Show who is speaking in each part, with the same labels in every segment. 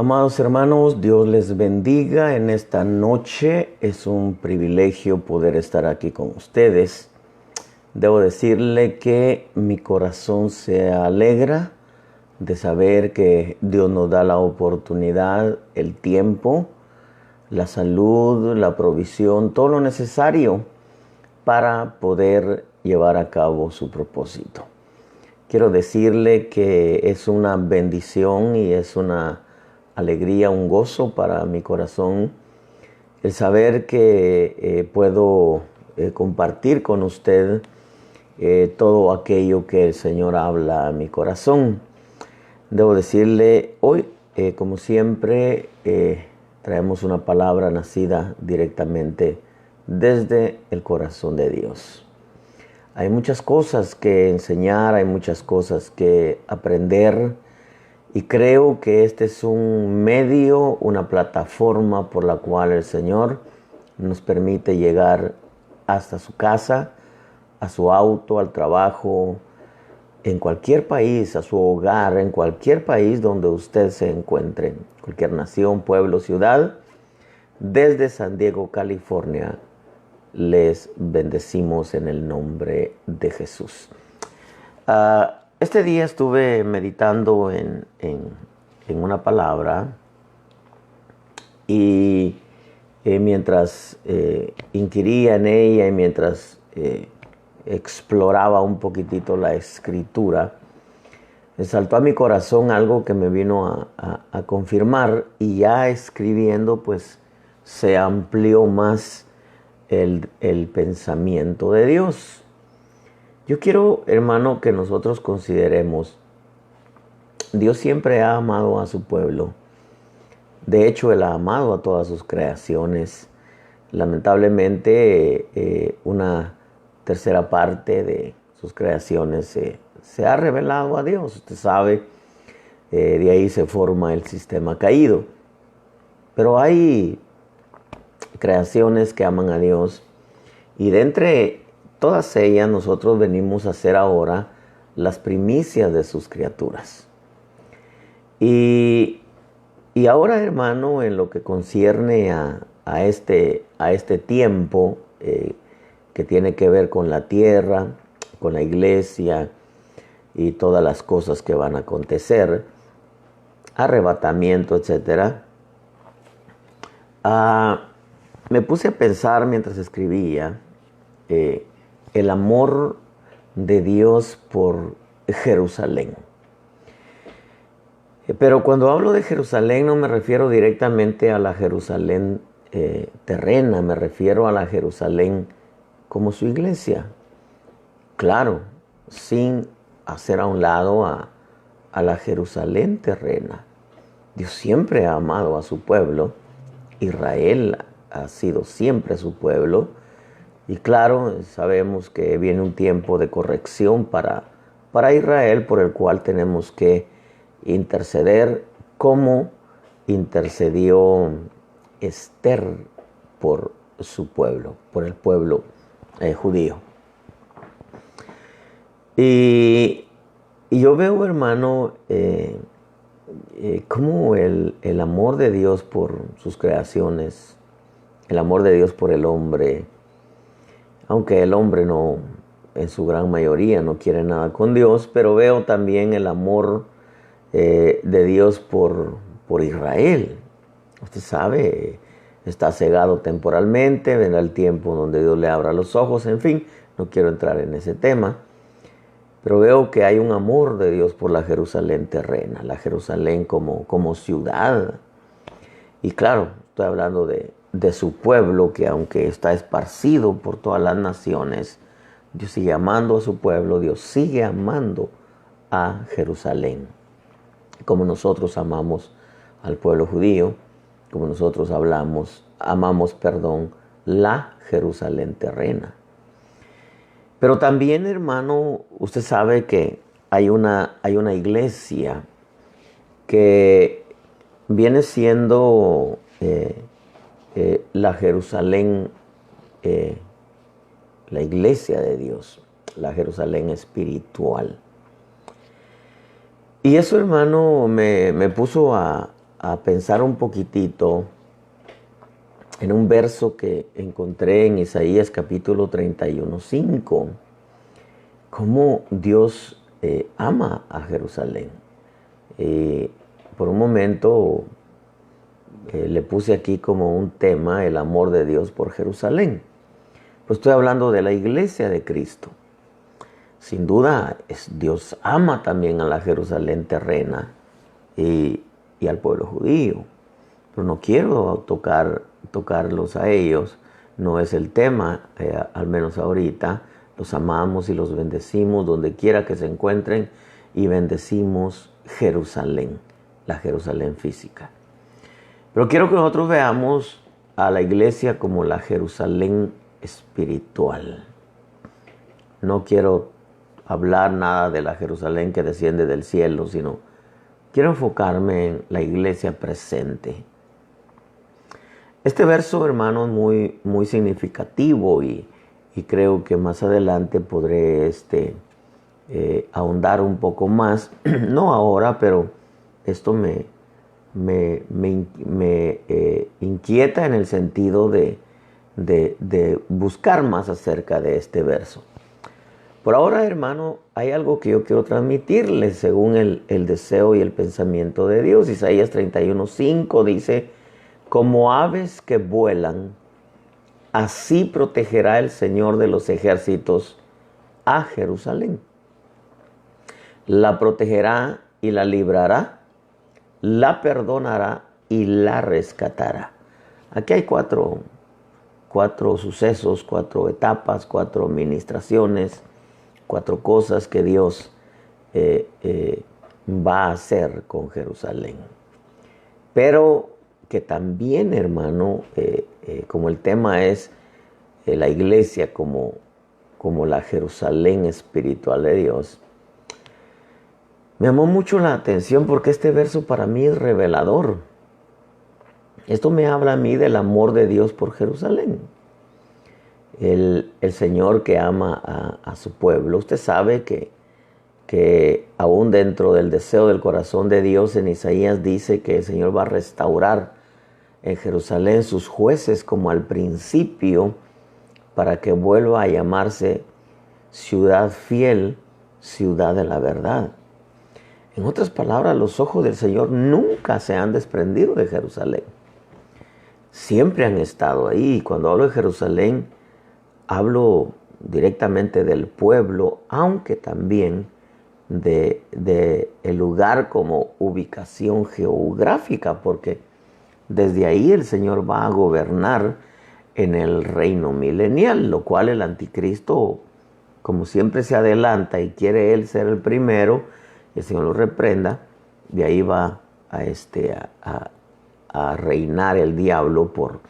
Speaker 1: Amados hermanos, Dios les bendiga en esta noche. Es un privilegio poder estar aquí con ustedes. Debo decirle que mi corazón se alegra de saber que Dios nos da la oportunidad, el tiempo, la salud, la provisión, todo lo necesario para poder llevar a cabo su propósito. Quiero decirle que es una bendición y es una alegría, un gozo para mi corazón el saber que puedo compartir con usted todo aquello que el Señor habla a mi corazón. Debo decirle, hoy, como siempre, traemos una palabra nacida directamente desde el corazón de Dios. Hay muchas cosas que enseñar, hay muchas cosas que aprender, y creo que este es un medio, una plataforma por la cual el Señor nos permite llegar hasta su casa, a su auto, al trabajo, en cualquier país, a su hogar, en cualquier país donde usted se encuentre, cualquier nación, pueblo, ciudad. Desde San Diego, California, les bendecimos en el nombre de Jesús. Este día estuve meditando en una palabra y mientras inquiría en ella y mientras exploraba un poquitito la escritura, me saltó a mi corazón algo que me vino a confirmar, y ya escribiendo pues se amplió más el pensamiento de Dios. Yo quiero, hermano, que nosotros consideremos, Dios siempre ha amado a su pueblo. De hecho, Él ha amado a todas sus creaciones. Lamentablemente, una tercera parte de sus creaciones se ha revelado a Dios. Usted sabe, de ahí se forma el sistema caído. Pero hay creaciones que aman a Dios, y de entre todas ellas nosotros venimos a ser ahora las primicias de sus criaturas. Y ahora, hermano, en lo que concierne a este tiempo que tiene que ver con la tierra, con la iglesia y todas las cosas que van a acontecer, arrebatamiento, etcétera, me puse a pensar mientras escribía el amor de Dios por Jerusalén. Pero cuando hablo de Jerusalén no me refiero directamente a la Jerusalén terrena, me refiero a la Jerusalén como su iglesia. Claro, sin hacer a un lado a la Jerusalén terrena. Dios siempre ha amado a su pueblo. Israel ha sido siempre su pueblo. Y claro, sabemos que viene un tiempo de corrección para Israel, por el cual tenemos que interceder como intercedió Esther por su pueblo, por el pueblo judío. Y yo veo, hermano, cómo el amor de Dios por sus creaciones, el amor de Dios por el hombre, aunque el hombre no, en su gran mayoría, no quiere nada con Dios, pero veo también el amor de Dios por Israel. Usted sabe, está cegado temporalmente, vendrá el tiempo donde Dios le abra los ojos, en fin, no quiero entrar en ese tema, pero veo que hay un amor de Dios por la Jerusalén terrena, la Jerusalén como ciudad. Y claro, estoy hablando de su pueblo, que aunque está esparcido por todas las naciones, Dios sigue amando a su pueblo, Dios sigue amando a Jerusalén. Como nosotros amamos al pueblo judío, como nosotros amamos, la Jerusalén terrena. Pero también, hermano, usted sabe que hay una iglesia que viene siendo la Jerusalén, la iglesia de Dios, la Jerusalén espiritual. Y eso, hermano, me puso a a pensar un poquitito en un verso que encontré en Isaías capítulo 31:5. Cómo Dios ama a Jerusalén. Por un momento le puse aquí como un tema el amor de Dios por Jerusalén. Pues estoy hablando de la iglesia de Cristo. Sin duda, Dios ama también a la Jerusalén terrena y al pueblo judío. Pero no quiero tocarlos a ellos. No es el tema, al menos ahorita. Los amamos y los bendecimos donde quiera que se encuentren y bendecimos Jerusalén, la Jerusalén física. Pero quiero que nosotros veamos a la iglesia como la Jerusalén espiritual. No quiero hablar nada de la Jerusalén que desciende del cielo, sino quiero enfocarme en la iglesia presente. Este verso, hermano, es muy significativo y creo que más adelante podré ahondar un poco más. No ahora, pero esto me inquieta en el sentido de buscar más acerca de este verso. Por ahora, hermano, hay algo que yo quiero transmitirles según el deseo y el pensamiento de Dios. Isaías 31:5 dice: como aves que vuelan, así protegerá el Señor de los ejércitos a Jerusalén. La protegerá y la librará, la perdonará y la rescatará. Aquí hay cuatro sucesos, 4 etapas, 4 ministraciones, 4 cosas que Dios va a hacer con Jerusalén. Pero que también, hermano, como el tema es la iglesia como la Jerusalén espiritual de Dios, me llamó mucho la atención porque este verso para mí es revelador. Esto me habla a mí del amor de Dios por Jerusalén. El Señor que ama a su pueblo. Usted sabe que aún dentro del deseo del corazón de Dios, en Isaías dice que el Señor va a restaurar en Jerusalén sus jueces como al principio, para que vuelva a llamarse ciudad fiel, ciudad de la verdad. En otras palabras, los ojos del Señor nunca se han desprendido de Jerusalén. Siempre han estado ahí. Y cuando hablo de Jerusalén, hablo directamente del pueblo, aunque también de el lugar como ubicación geográfica, porque desde ahí el Señor va a gobernar en el reino milenial, lo cual el anticristo, como siempre se adelanta y quiere él ser el primero, el Señor lo reprenda. De ahí va a reinar el diablo por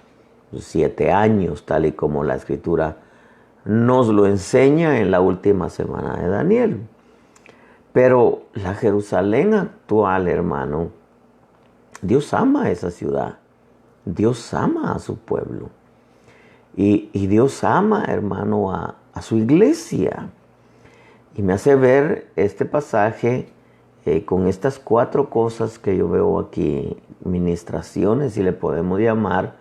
Speaker 1: 7 años, tal y como la Escritura nos lo enseña en la última semana de Daniel. Pero la Jerusalén actual, hermano, Dios ama a esa ciudad. Dios ama a su pueblo. Y Dios ama, hermano, a su iglesia. Y me hace ver este pasaje con estas 4 cosas que yo veo aquí, ministraciones, si le podemos llamar.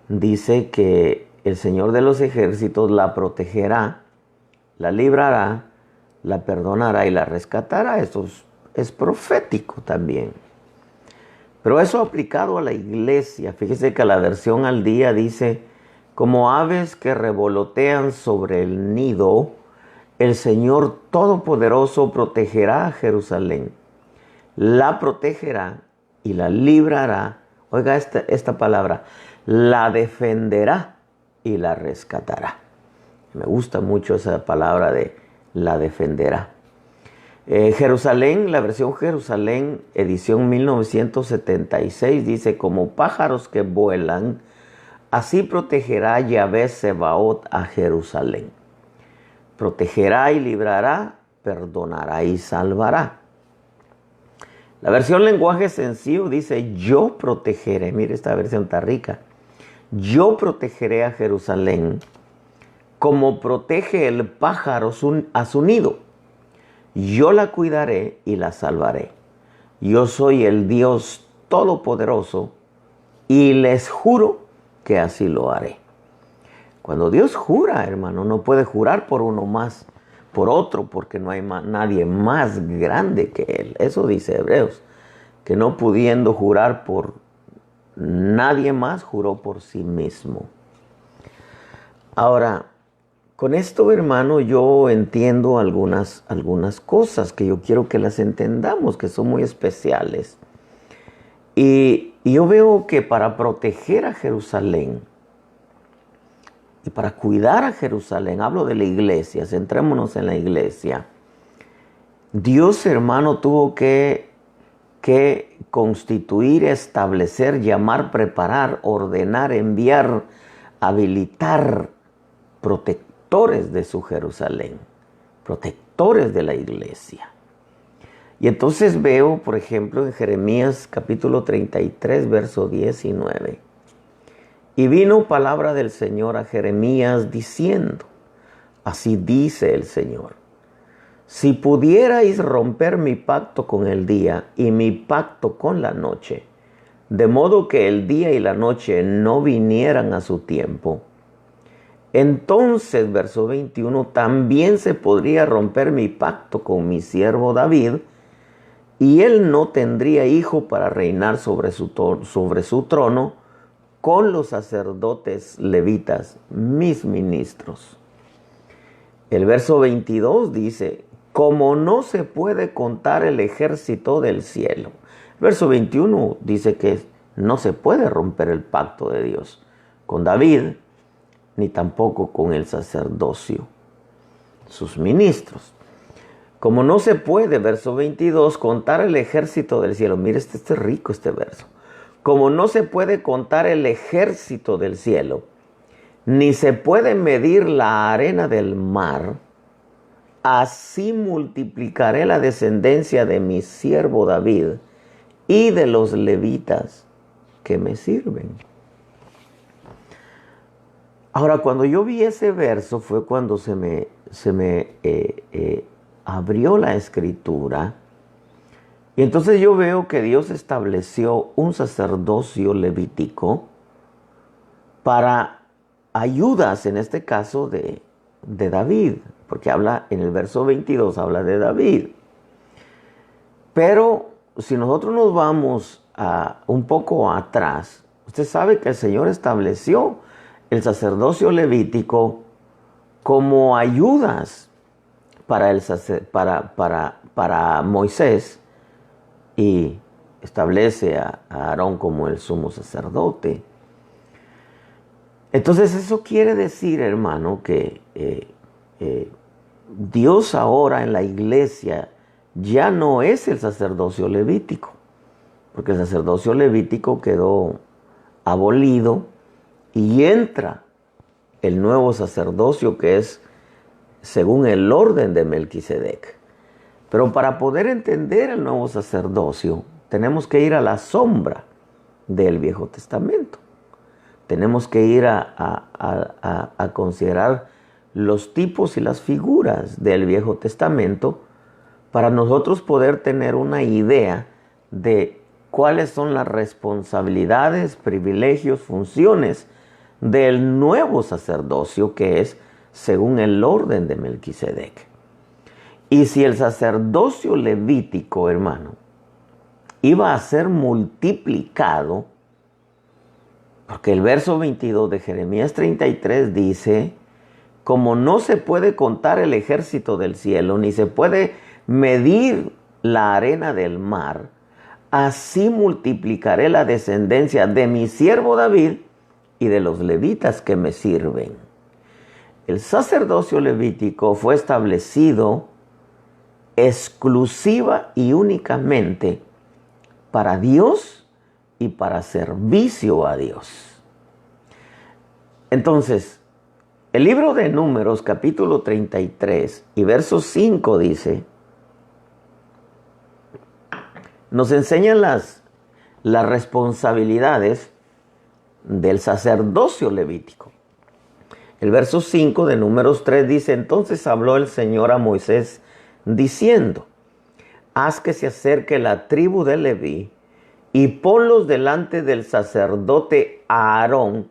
Speaker 1: Dice que el Señor de los ejércitos la protegerá, la librará, la perdonará y la rescatará. Esto es profético también. Pero eso aplicado a la iglesia, fíjese que la versión al día dice: como aves que revolotean sobre el nido, el Señor Todopoderoso protegerá a Jerusalén. La protegerá y la librará. Oiga esta palabra: la defenderá y la rescatará. Me gusta mucho esa palabra de la defenderá. Jerusalén, la versión Jerusalén, edición 1976, dice: como pájaros que vuelan, así protegerá Yahvé Sebaot a Jerusalén. Protegerá y librará, perdonará y salvará. La versión lenguaje sencillo dice: yo protegeré. Mire, esta versión está rica. Yo protegeré a Jerusalén como protege el pájaro a su nido. Yo la cuidaré y la salvaré. Yo soy el Dios Todopoderoso y les juro que así lo haré. Cuando Dios jura, hermano, no puede jurar por uno más, por otro, porque no hay nadie más grande que Él. Eso dice Hebreos, que no pudiendo jurar por nadie más, juró por sí mismo. Ahora, con esto, hermano, yo entiendo algunas cosas que yo quiero que las entendamos, que son muy especiales. Y yo veo que para proteger a Jerusalén y para cuidar a Jerusalén, hablo de la iglesia, centrémonos en la iglesia, Dios, hermano, tuvo que constituir, establecer, llamar, preparar, ordenar, enviar, habilitar protectores de su Jerusalén, protectores de la iglesia. Y entonces veo, por ejemplo, en Jeremías capítulo 33, verso 19. Y vino palabra del Señor a Jeremías diciendo, así dice el Señor, si pudierais romper mi pacto con el día y mi pacto con la noche, de modo que el día y la noche no vinieran a su tiempo, entonces, verso 21, también se podría romper mi pacto con mi siervo David, y él no tendría hijo para reinar sobre su trono con los sacerdotes levitas, mis ministros. El verso 22 dice, como no se puede contar el ejército del cielo. El verso 21 dice que no se puede romper el pacto de Dios con David, ni tampoco con el sacerdocio, sus ministros. Como no se puede, verso 22, contar el ejército del cielo. Mire, este es rico este verso. Como no se puede contar el ejército del cielo, ni se puede medir la arena del mar, así multiplicaré la descendencia de mi siervo David y de los levitas que me sirven. Ahora, cuando yo vi ese verso fue cuando se me abrió la escritura. Y entonces yo veo que Dios estableció un sacerdocio levítico para ayudas, en este caso de David, porque habla en el verso 22, habla de David. Pero si nosotros nos vamos un poco atrás, usted sabe que el Señor estableció el sacerdocio levítico como ayudas para Moisés, y establece a Aarón como el sumo sacerdote. Entonces eso quiere decir, hermano, que Dios ahora en la iglesia ya no es el sacerdocio levítico, porque el sacerdocio levítico quedó abolido y entra el nuevo sacerdocio, que es según el orden de Melquisedec. Pero para poder entender el nuevo sacerdocio, tenemos que ir a la sombra del Viejo Testamento. Tenemos que ir a considerar los tipos y las figuras del Viejo Testamento para nosotros poder tener una idea de cuáles son las responsabilidades, privilegios, funciones del nuevo sacerdocio, que es según el orden de Melquisedec. Y si el sacerdocio levítico, hermano, iba a ser multiplicado, porque el verso 22 de Jeremías 33 dice, como no se puede contar el ejército del cielo, ni se puede medir la arena del mar, así multiplicaré la descendencia de mi siervo David y de los levitas que me sirven. El sacerdocio levítico fue establecido exclusiva y únicamente para Dios y para servicio a Dios. Entonces, el libro de Números, capítulo 33 y verso 5 dice, nos enseñan las responsabilidades del sacerdocio levítico. El verso 5 de Números 3 dice, entonces habló el Señor a Moisés diciendo, haz que se acerque la tribu de Leví y ponlos delante del sacerdote Aarón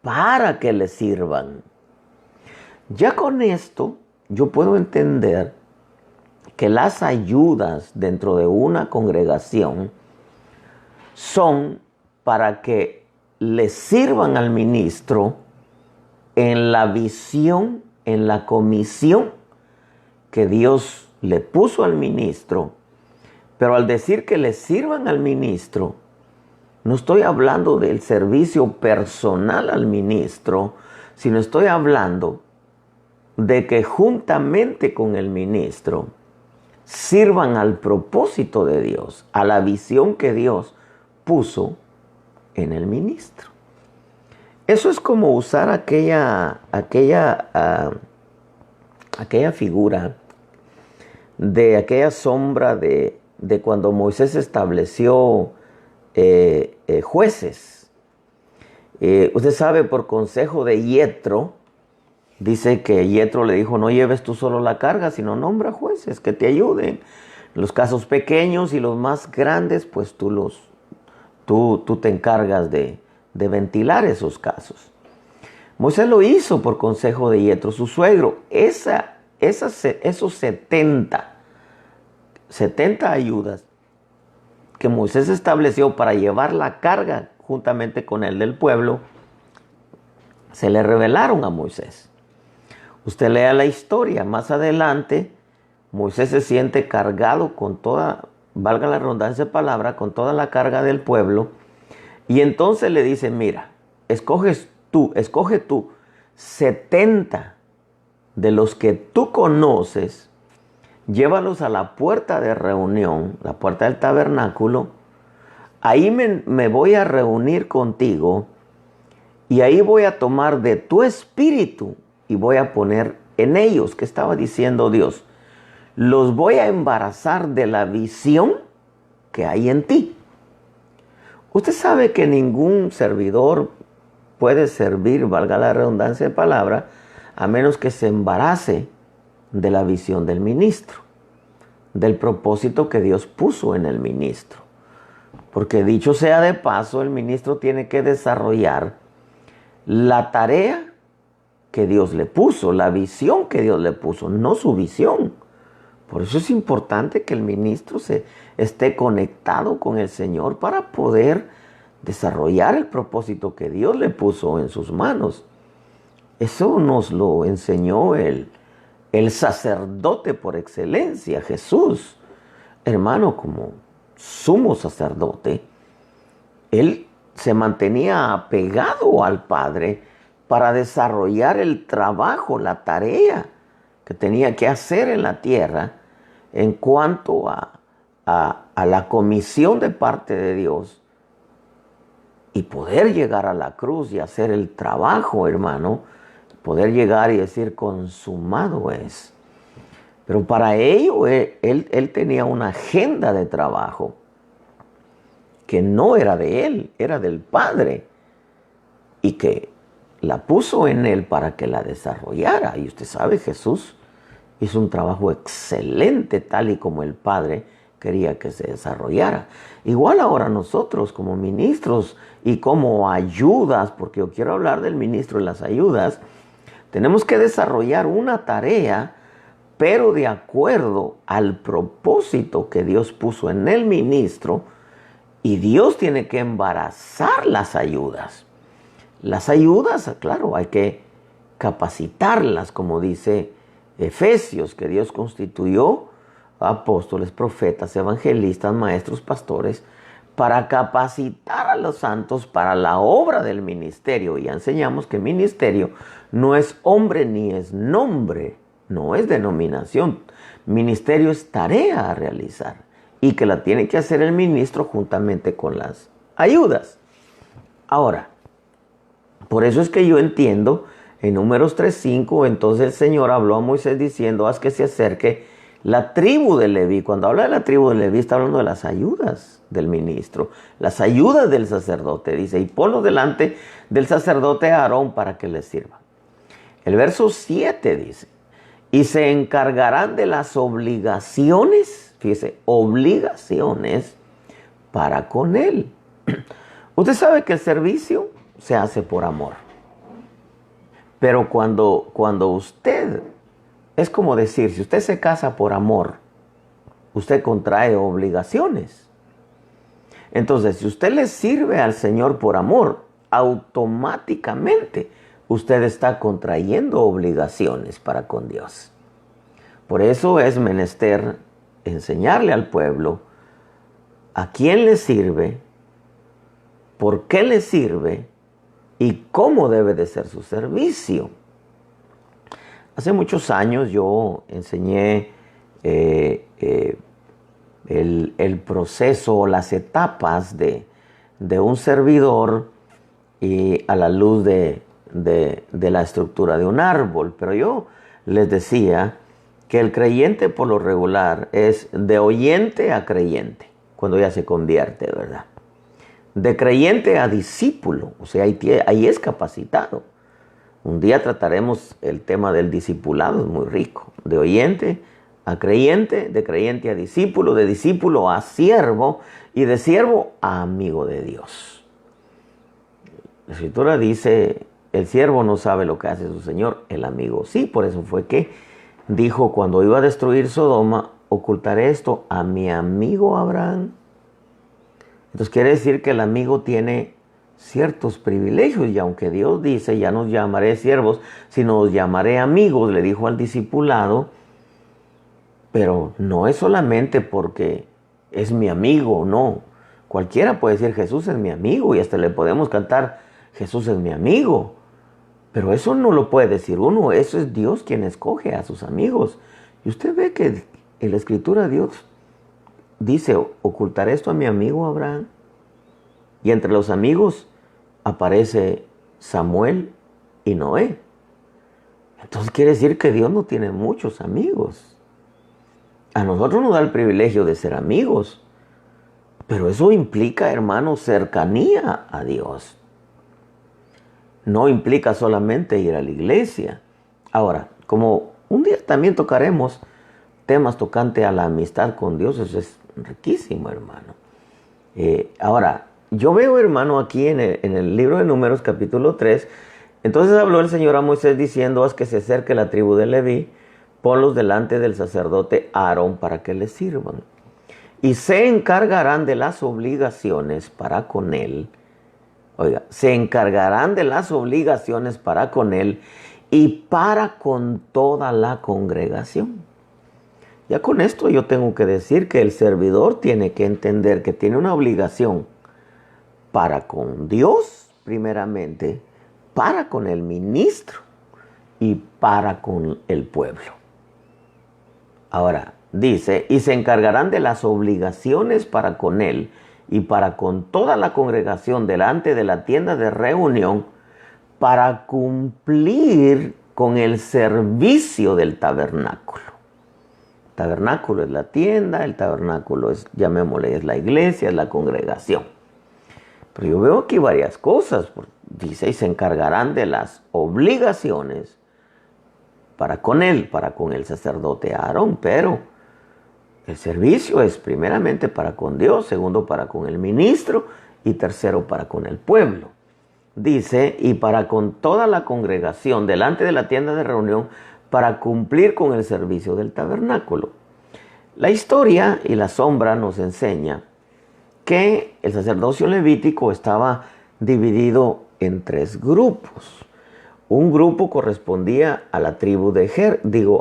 Speaker 1: para que le sirvan. Ya con esto yo puedo entender que las ayudas dentro de una congregación son para que le sirvan al ministro en la visión, en la comisión que Dios le puso al ministro. Pero al decir que le sirvan al ministro, no estoy hablando del servicio personal al ministro, sino estoy hablando de que juntamente con el ministro sirvan al propósito de Dios, a la visión que Dios puso en el ministro. Eso es como usar aquella figura de aquella sombra de cuando Moisés estableció jueces. Usted sabe, por consejo de Yetro, dice que Yetro le dijo: no lleves tú solo la carga, sino nombra jueces que te ayuden. Los casos pequeños y los más grandes, pues tú te encargas de ventilar esos casos. Moisés lo hizo por consejo de Yetro, su suegro. Esos 70 ayudas que Moisés estableció para llevar la carga juntamente con el del pueblo, se le revelaron a Moisés. Usted lea la historia, más adelante Moisés se siente cargado con toda, valga la redundancia de palabra, con toda la carga del pueblo, y entonces le dice: mira, escoge tú 70 de los que tú conoces, llévalos a la puerta de reunión, la puerta del tabernáculo. Ahí me voy a reunir contigo y ahí voy a tomar de tu espíritu y voy a poner en ellos. ¿Qué estaba diciendo Dios? Los voy a embarazar de la visión que hay en ti. Usted sabe que ningún servidor puede servir, valga la redundancia de palabra, a menos que se embarace de la visión del ministro, del propósito que Dios puso en el ministro. Porque dicho sea de paso, el ministro tiene que desarrollar la tarea que Dios le puso, la visión que Dios le puso, no su visión. Por eso es importante que el ministro esté conectado con el Señor para poder desarrollar el propósito que Dios le puso en sus manos. Eso nos lo enseñó el sacerdote por excelencia, Jesús. Hermano, como sumo sacerdote, él se mantenía apegado al Padre para desarrollar el trabajo, la tarea que tenía que hacer en la tierra en cuanto a la comisión de parte de Dios, y poder llegar a la cruz y hacer el trabajo, hermano, poder llegar y decir: consumado es. Pero para ello él tenía una agenda de trabajo que no era de él, era del Padre, y que la puso en él para que la desarrollara. Y usted sabe, Jesús hizo un trabajo excelente, tal y como el Padre quería que se desarrollara. Igual ahora nosotros como ministros y como ayudas, porque yo quiero hablar del ministro y las ayudas, tenemos que desarrollar una tarea, pero de acuerdo al propósito que Dios puso en el ministro, y Dios tiene que embarazar las ayudas. Las ayudas, claro, hay que capacitarlas, como dice Efesios, que Dios constituyó apóstoles, profetas, evangelistas, maestros, pastores, para capacitar a los santos para la obra del ministerio. Y ya enseñamos que ministerio no es hombre ni es nombre, no es denominación. Ministerio es tarea a realizar y que la tiene que hacer el ministro juntamente con las ayudas. Ahora, por eso es que yo entiendo en Números 3:5, entonces el Señor habló a Moisés diciendo: haz que se acerque la tribu de Leví. Cuando habla de la tribu de Leví está hablando de las ayudas del ministro, las ayudas del sacerdote, dice, y ponlo delante del sacerdote Aarón para que le sirva. El verso 7 dice: y se encargarán de las obligaciones, fíjese, obligaciones para con Él. Usted sabe que el servicio se hace por amor. Pero cuando usted, es como decir, si usted se casa por amor, usted contrae obligaciones. Entonces, si usted le sirve al Señor por amor, automáticamente usted está contrayendo obligaciones para con Dios. Por eso es menester enseñarle al pueblo a quién le sirve, por qué le sirve y cómo debe de ser su servicio. Hace muchos años yo enseñé el proceso o las etapas de un servidor y a la luz de la estructura de un árbol. Pero yo les decía que el creyente por lo regular es de oyente a creyente, cuando ya se convierte, ¿verdad? De creyente a discípulo, o sea, ahí es capacitado. Un día trataremos el tema del discipulado, es muy rico. De oyente a creyente, de creyente a discípulo, de discípulo a siervo y de siervo a amigo de Dios. La Escritura dice, el siervo no sabe lo que hace su Señor, el amigo sí. Por eso fue que dijo cuando iba a destruir Sodoma, ocultaré esto a mi amigo Abraham. Entonces quiere decir que el amigo tiene ciertos privilegios y aunque Dios dice, ya nos llamaré siervos, sino os llamaré amigos, le dijo al discipulado, pero no es solamente porque es mi amigo, no. Cualquiera puede decir Jesús es mi amigo y hasta le podemos cantar Jesús es mi amigo. Pero eso no lo puede decir uno, eso es Dios quien escoge a sus amigos. Y usted ve que en la Escritura Dios dice, ocultaré esto a mi amigo Abraham. Y entre los amigos aparece Samuel y Noé. Entonces quiere decir que Dios no tiene muchos amigos. A nosotros nos da el privilegio de ser amigos. Pero eso implica, hermano, cercanía a Dios. No implica solamente ir a la iglesia. Ahora, como un día también tocaremos temas tocante a la amistad con Dios, eso es riquísimo, hermano. Ahora, yo veo, hermano, aquí en el libro de Números, capítulo 3, entonces habló el Señor a Moisés diciendo, haz que se acerque la tribu de Leví, ponlos delante del sacerdote Aarón para que les sirvan. Y se encargarán de las obligaciones para con él. Oiga, se encargarán de las obligaciones para con él y para con toda la congregación. Ya con esto yo tengo que decir que el servidor tiene que entender que tiene una obligación para con Dios, primeramente, para con el ministro y para con el pueblo. Ahora, dice, y se encargarán de las obligaciones para con él y para con toda la congregación delante de la tienda de reunión para cumplir con el servicio del tabernáculo. El tabernáculo es la tienda, el tabernáculo es, llamémosle, es la iglesia, es la congregación. Pero yo veo aquí varias cosas. Dice, y se encargarán de las obligaciones para con él, para con el sacerdote Aarón, pero el servicio es primeramente para con Dios, segundo para con el ministro y tercero para con el pueblo. Dice, y para con toda la congregación delante de la tienda de reunión para cumplir con el servicio del tabernáculo. La historia y la sombra nos enseña que el sacerdocio levítico estaba dividido en 3 grupos. Un grupo correspondía a la tribu de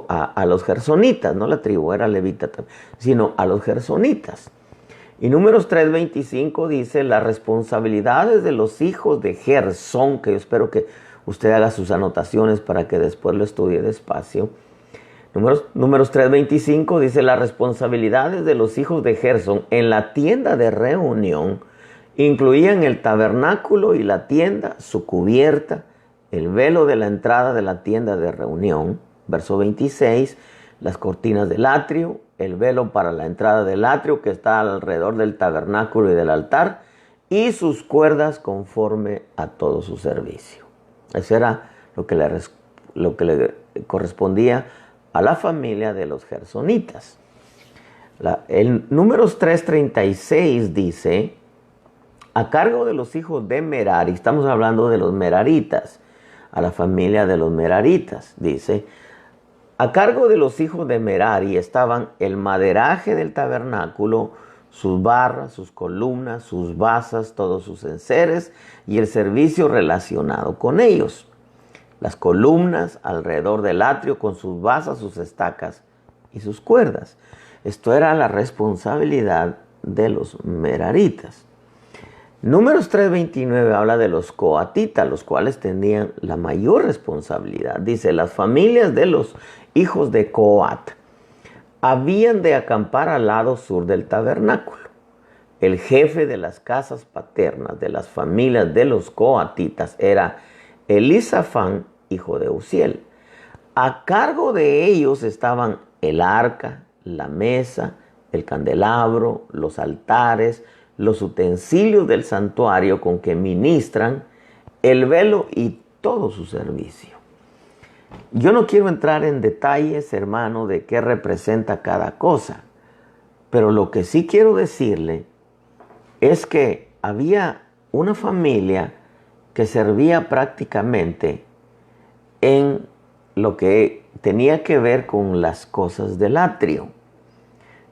Speaker 1: a los gersonitas, no la tribu era levita, sino a los gersonitas. Y Números 3:25 dice, las responsabilidades de los hijos de Gersón, que yo espero que usted haga sus anotaciones para que después lo estudie despacio. Números 3:25 dice, las responsabilidades de los hijos de Gersón en la tienda de reunión incluían el tabernáculo y la tienda, su cubierta, el velo de la entrada de la tienda de reunión, verso 26, las cortinas del atrio, el velo para la entrada del atrio que está alrededor del tabernáculo y del altar, y sus cuerdas conforme a todo su servicio. Eso era lo que le correspondía a la familia de los gersonitas. El Números 3:36 dice, a cargo de los hijos de Merari, estamos hablando de los meraritas, a la familia de los meraritas, dice, a cargo de los hijos de Merari estaban el maderaje del tabernáculo, sus barras, sus columnas, sus basas, todos sus enseres y el servicio relacionado con ellos. Las columnas alrededor del atrio con sus basas, sus estacas y sus cuerdas. Esto era la responsabilidad de los meraritas. Números 3:29 habla de los coatitas, los cuales tenían la mayor responsabilidad. Dice, las familias de los hijos de Coat habían de acampar al lado sur del tabernáculo. El jefe de las casas paternas de las familias de los coatitas era Elisafán, hijo de Uziel. A cargo de ellos estaban el arca, la mesa, el candelabro, los altares, los utensilios del santuario con que ministran, el velo y todo su servicio. Yo no quiero entrar en detalles, hermano, de qué representa cada cosa, pero lo que sí quiero decirle es que había una familia que servía prácticamente en lo que tenía que ver con las cosas del atrio,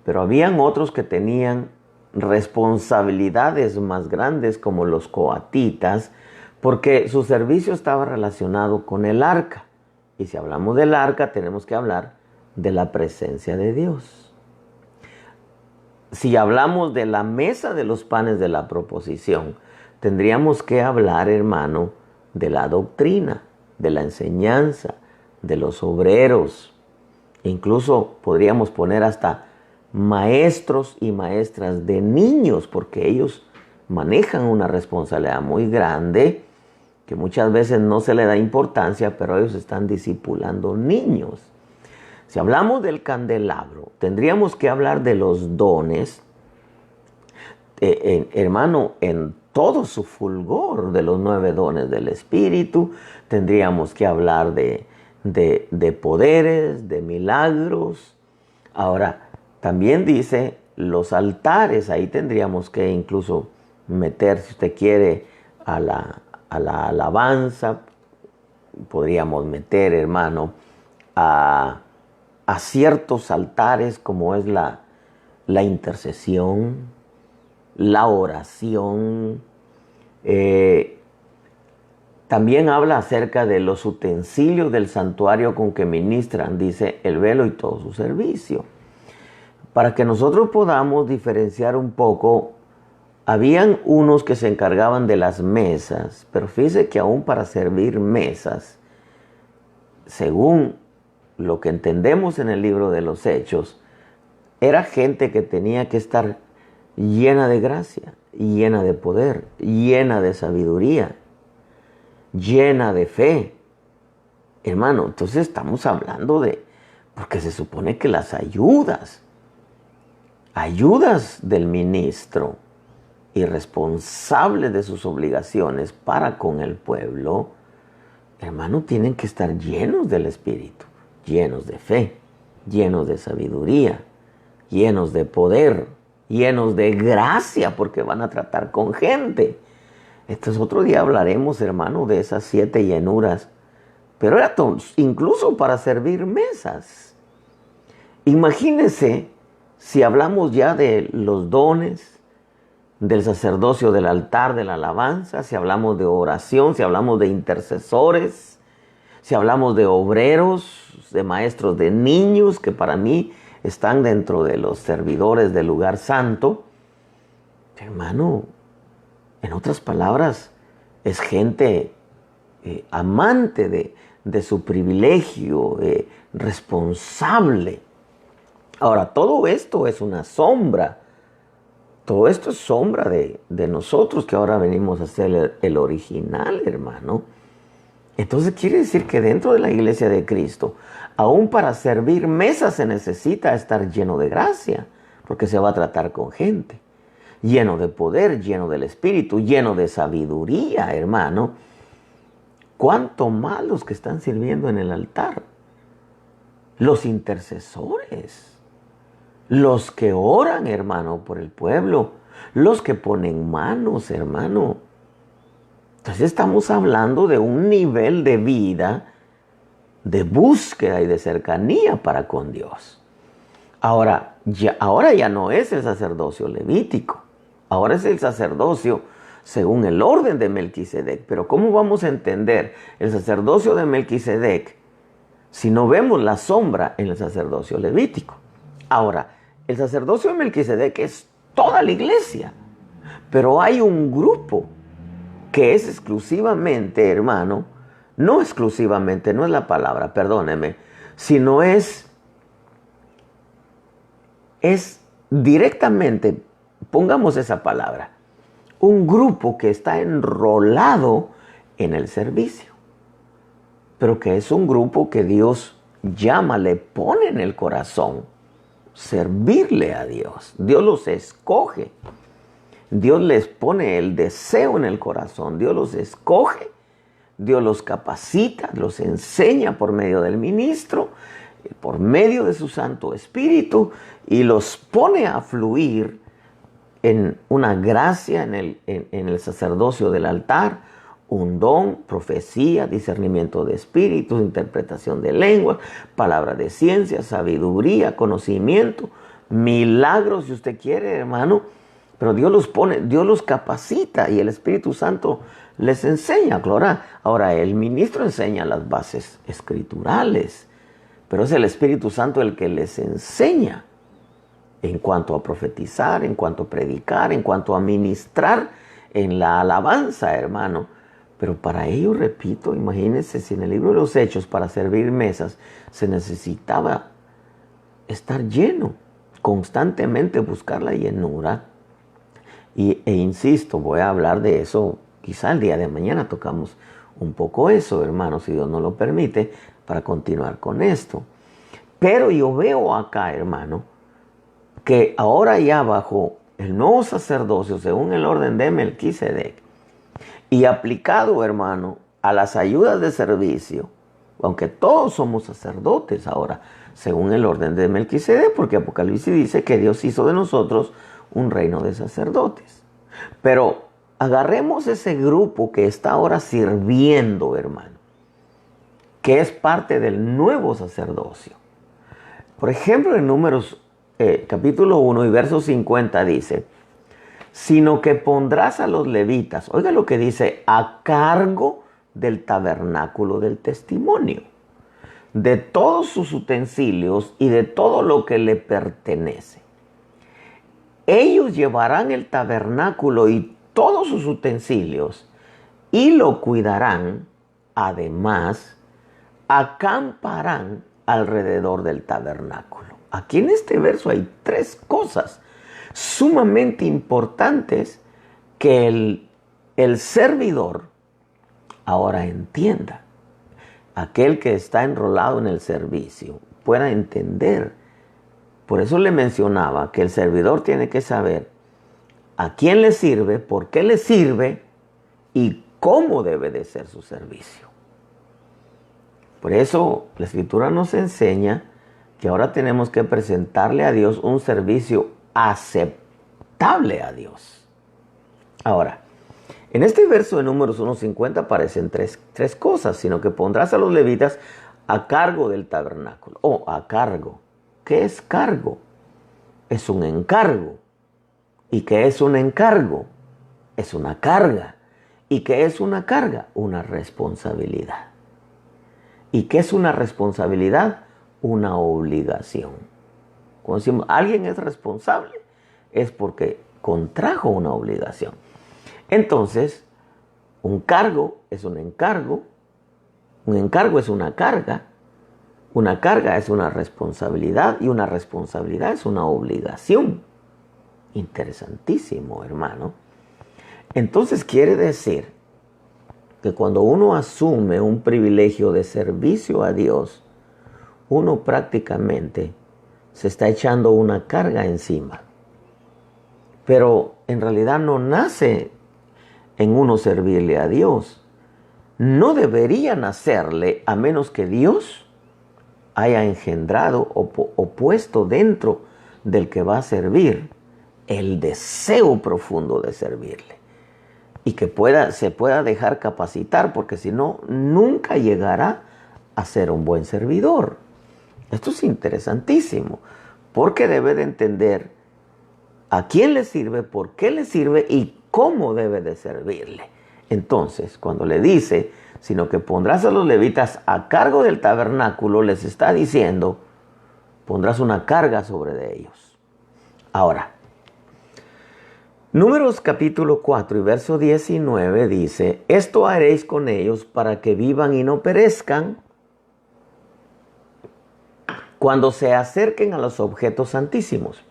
Speaker 1: pero habían otros que tenían responsabilidades más grandes como los coatitas, porque su servicio estaba relacionado con el arca. Y si hablamos del arca, tenemos que hablar de la presencia de Dios. Si hablamos de la mesa de los panes de la proposición, tendríamos que hablar, hermano, de la doctrina, de la enseñanza, de los obreros. Incluso podríamos poner hasta maestros y maestras de niños, porque ellos manejan una responsabilidad muy grande que muchas veces no se le da importancia, pero ellos están discipulando niños. Si hablamos del candelabro, tendríamos que hablar de los dones, hermano, en todo su fulgor, de los 9 dones del Espíritu. Tendríamos que hablar de poderes, de milagros. Ahora, también dice los altares, ahí tendríamos que incluso meter, si usted quiere, a la alabanza, podríamos meter, hermano, a ciertos altares como es la intercesión, la oración. También habla acerca de los utensilios del santuario con que ministran, dice, el velo y todo su servicio. Para que nosotros podamos diferenciar un poco, habían unos que se encargaban de las mesas, pero fíjese que aún para servir mesas, según lo que entendemos en el libro de los Hechos, era gente que tenía que estar llena de gracia, llena de poder, llena de sabiduría, llena de fe. Hermano, entonces estamos hablando porque se supone que las ayudas del ministro y responsable de sus obligaciones para con el pueblo, hermano, tienen que estar llenos del Espíritu, llenos de fe, llenos de sabiduría, llenos de poder, llenos de gracia, porque van a tratar con gente. Otro día hablaremos, hermano, de esas 7 llenuras, pero era incluso para servir mesas. Imagínense si hablamos ya de los dones, del sacerdocio del altar, de la alabanza, si hablamos de oración, si hablamos de intercesores, si hablamos de obreros, de maestros de niños, que para mí están dentro de los servidores del lugar santo. Hermano, en otras palabras, es gente amante de su privilegio, responsable. Ahora, todo esto es una sombra. Todo esto es sombra de nosotros que ahora venimos a ser el original, hermano. Entonces quiere decir que dentro de la iglesia de Cristo, aún para servir mesas se necesita estar lleno de gracia, porque se va a tratar con gente. Lleno de poder, lleno del Espíritu, lleno de sabiduría, hermano. ¿Cuánto más los que están sirviendo en el altar? Los intercesores. los que oran, hermano, por el pueblo, los que ponen manos, hermano. Entonces estamos hablando de un nivel de vida, de búsqueda y de cercanía para con Dios. Ahora ya no es el sacerdocio levítico, ahora es el sacerdocio según el orden de Melquisedec. Pero ¿cómo vamos a entender el sacerdocio de Melquisedec si no vemos la sombra en el sacerdocio levítico? Ahora, el sacerdocio de Melquisedec es toda la iglesia, pero hay un grupo que es exclusivamente, hermano, no exclusivamente, no es la palabra, perdóneme, sino es directamente, pongamos esa palabra, un grupo que está enrolado en el servicio, pero que es un grupo que Dios llama, le pone en el corazón servirle a Dios. Dios los escoge. Dios les pone el deseo en el corazón. Dios los escoge. Dios los capacita, los enseña por medio del ministro, por medio de su Santo Espíritu, y los pone a fluir en una gracia en el sacerdocio del altar, un don, profecía, discernimiento de espíritus, interpretación de lenguas, palabra de ciencia, sabiduría, conocimiento, milagros si usted quiere, hermano. Pero Dios los pone, Dios los capacita y el Espíritu Santo les enseña, gloria. Ahora el ministro enseña las bases escriturales, pero es el Espíritu Santo el que les enseña en cuanto a profetizar, en cuanto a predicar, en cuanto a ministrar en la alabanza, hermano. Pero para ello, repito, imagínense si en el libro de los Hechos, para servir mesas, se necesitaba estar lleno, constantemente buscar la llenura. E insisto, voy a hablar de eso, quizá el día de mañana tocamos un poco eso, hermano, si Dios nos lo permite, para continuar con esto. Pero yo veo acá, hermano, que ahora ya bajo el nuevo sacerdocio, según el orden de Melquisedec, y aplicado, hermano, a las ayudas de servicio, aunque todos somos sacerdotes ahora, según el orden de Melquisedec, porque Apocalipsis dice que Dios hizo de nosotros un reino de sacerdotes. Pero agarremos ese grupo que está ahora sirviendo, hermano, que es parte del nuevo sacerdocio. Por ejemplo, en Números capítulo 1 y verso 50 dice: sino que pondrás a los levitas, oiga lo que dice, a cargo del tabernáculo del testimonio, de todos sus utensilios y de todo lo que le pertenece. Ellos llevarán el tabernáculo y todos sus utensilios y lo cuidarán. Además, acamparán alrededor del tabernáculo. Aquí en este verso hay tres cosas sumamente importantes que el servidor ahora entienda. Aquel que está enrolado en el servicio pueda entender. Por eso le mencionaba que el servidor tiene que saber a quién le sirve, por qué le sirve y cómo debe de ser su servicio. Por eso la Escritura nos enseña que ahora tenemos que presentarle a Dios un servicio aceptable a Dios. Ahora, en este verso de Números 1:50 aparecen tres cosas, sino que pondrás a los levitas a cargo del tabernáculo. A cargo. ¿Qué es cargo? Es un encargo. ¿Y qué es un encargo? Es una carga. ¿Y qué es una carga? Una responsabilidad. ¿Y qué es una responsabilidad? Una obligación. Cuando decimos alguien es responsable, es porque contrajo una obligación. Entonces, un cargo es un encargo es una carga es una responsabilidad y una responsabilidad es una obligación. Interesantísimo, hermano. Entonces quiere decir que cuando uno asume un privilegio de servicio a Dios, uno prácticamente se está echando una carga encima. Pero en realidad no nace en uno servirle a Dios. No debería nacerle a menos que Dios haya engendrado o puesto dentro del que va a servir el deseo profundo de servirle. Y que se pueda dejar capacitar, porque si no, nunca llegará a ser un buen servidor. Esto es interesantísimo, porque debe de entender a quién le sirve, por qué le sirve y cómo debe de servirle. Entonces, cuando le dice, sino que pondrás a los levitas a cargo del tabernáculo, les está diciendo, pondrás una carga sobre de ellos. Ahora, Números capítulo 4 y verso 19 dice, esto haréis con ellos para que vivan y no perezcan cuando se acerquen a los objetos santísimos.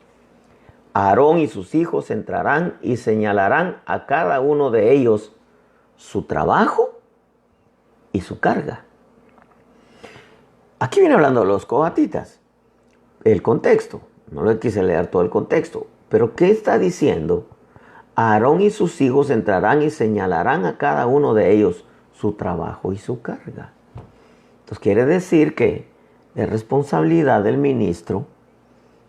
Speaker 1: Aarón y sus hijos entrarán y señalarán a cada uno de ellos su trabajo y su carga. Aquí viene hablando de los coatitas. El contexto. No le quise leer todo el contexto. Pero ¿qué está diciendo? Aarón y sus hijos entrarán y señalarán a cada uno de ellos su trabajo y su carga. Entonces quiere decir que es responsabilidad del ministro,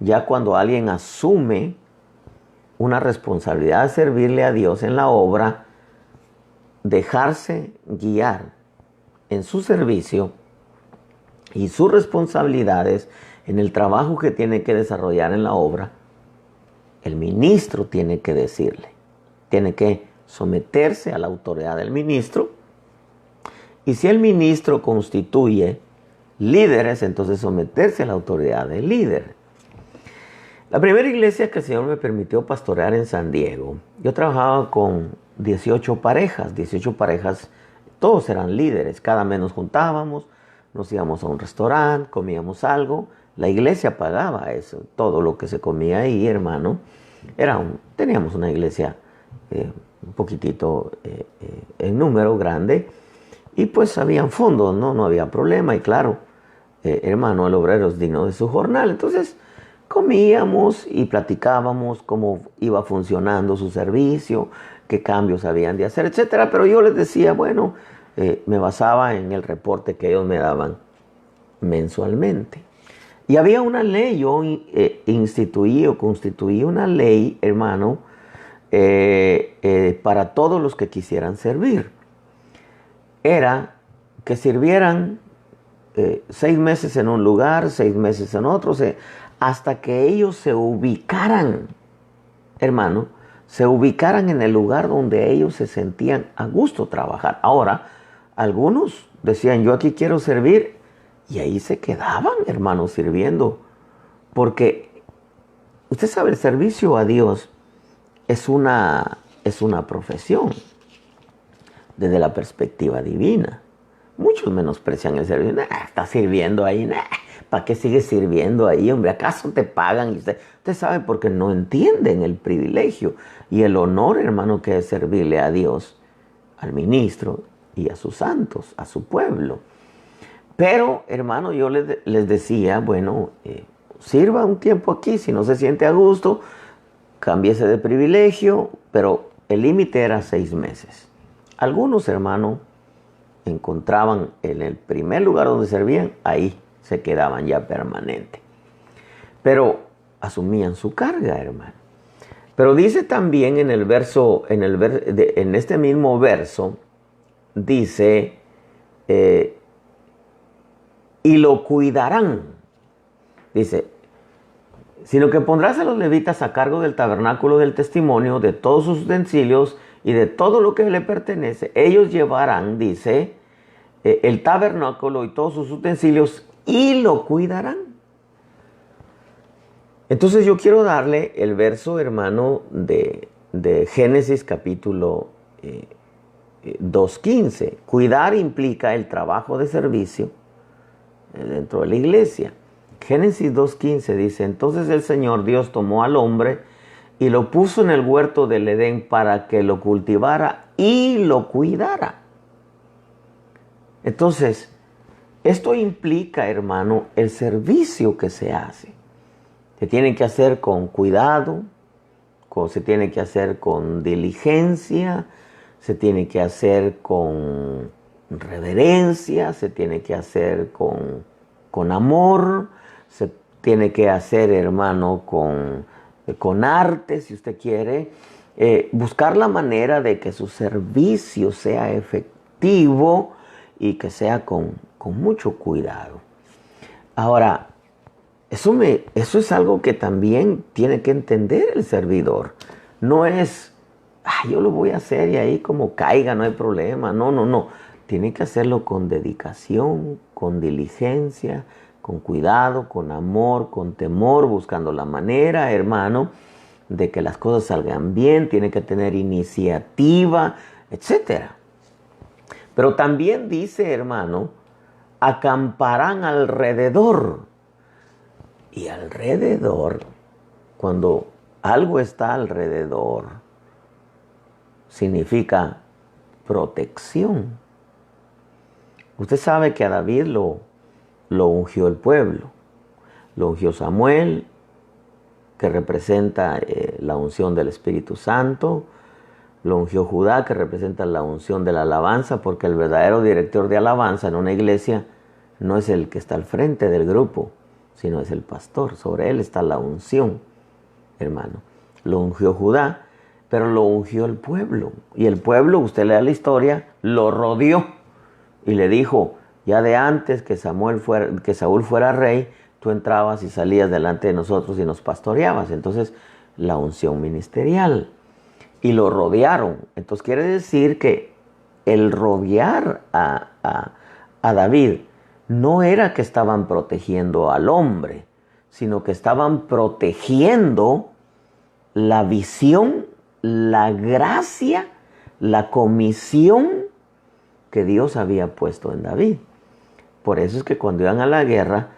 Speaker 1: ya cuando alguien asume una responsabilidad de servirle a Dios en la obra, dejarse guiar en su servicio y sus responsabilidades en el trabajo que tiene que desarrollar en la obra. El ministro tiene que decirle, tiene que someterse a la autoridad del ministro, y si el ministro constituye líderes, entonces someterse a la autoridad del líder. La primera iglesia que el Señor me permitió pastorear en San Diego, yo trabajaba con 18 parejas, todos eran líderes, cada mes nos juntábamos, nos íbamos a un restaurante, comíamos algo, la iglesia pagaba eso, todo lo que se comía ahí, hermano. Teníamos una iglesia un poquitito en número grande, y pues habían fondos, no había problema, y claro, hermano, el obrero es digno de su jornal. Entonces comíamos y platicábamos cómo iba funcionando su servicio, qué cambios habían de hacer, etcétera. Pero yo les decía, bueno, me basaba en el reporte que ellos me daban mensualmente. Y había una ley, yo constituí una ley, hermano, para todos los que quisieran servir. Era que sirvieran 6 meses en un lugar, 6 meses en otro, hasta que ellos se ubicaran, hermano, se ubicaran en el lugar donde ellos se sentían a gusto trabajar. Ahora, algunos decían, yo aquí quiero servir, y ahí se quedaban, hermanos, sirviendo. Porque, usted sabe, el servicio a Dios es una profesión desde la perspectiva divina. Muchos menosprecian el servicio. Está sirviendo ahí, ¿para qué sigues sirviendo ahí, hombre? ¿Acaso te pagan? Y usted sabe, porque no entienden el privilegio y el honor, hermano, que es servirle a Dios, al ministro y a sus santos, a su pueblo. Pero, hermano, yo les decía, bueno, sirva un tiempo aquí, si no se siente a gusto, cámbiese de privilegio, pero el límite era 6 meses. Algunos, hermano, encontraban en el primer lugar donde servían, ahí se quedaban ya permanente. Pero asumían su carga, hermano. Pero dice también en el verso, en este mismo verso, dice, y lo cuidarán. Dice, sino que pondrás a los levitas a cargo del tabernáculo del testimonio, de todos sus utensilios y de todo lo que le pertenece. Ellos llevarán, dice, el tabernáculo y todos sus utensilios y lo cuidarán. Entonces yo quiero darle el verso, hermano, de Génesis capítulo 2:15. Cuidar implica el trabajo de servicio dentro de la iglesia. Génesis 2:15 dice, entonces el Señor Dios tomó al hombre y lo puso en el huerto del Edén para que lo cultivara y lo cuidara. Entonces, esto implica, hermano, el servicio que se hace. Se tiene que hacer con cuidado, se tiene que hacer con diligencia, se tiene que hacer con reverencia, se tiene que hacer con amor, se tiene que hacer, hermano, con arte, si usted quiere, buscar la manera de que su servicio sea efectivo y que sea con mucho cuidado. Ahora, eso es algo que también tiene que entender el servidor. No es, yo lo voy a hacer y ahí como caiga, no hay problema. No, no, no. Tiene que hacerlo con dedicación, con diligencia, con cuidado, con amor, con temor, buscando la manera, hermano, de que las cosas salgan bien. Tiene que tener iniciativa, etcétera. Pero también dice, hermano, acamparán alrededor. Y alrededor, cuando algo está alrededor, significa protección. Usted sabe que a David lo ungió el pueblo. Lo ungió Samuel, que representa la unción del Espíritu Santo. Lo ungió Judá, que representa la unción de la alabanza, porque el verdadero director de alabanza en una iglesia no es el que está al frente del grupo, sino es el pastor. Sobre él está la unción, hermano. Lo ungió Judá, pero lo ungió el pueblo. Y el pueblo, usted lea la historia, lo rodeó y le dijo, ya de antes que Saúl fuera rey, tú entrabas y salías delante de nosotros y nos pastoreabas. Entonces, la unción ministerial. Y lo rodearon. Entonces quiere decir que el rodear a David no era que estaban protegiendo al hombre, sino que estaban protegiendo la visión, la gracia, la comisión que Dios había puesto en David. Por eso es que cuando iban a la guerra,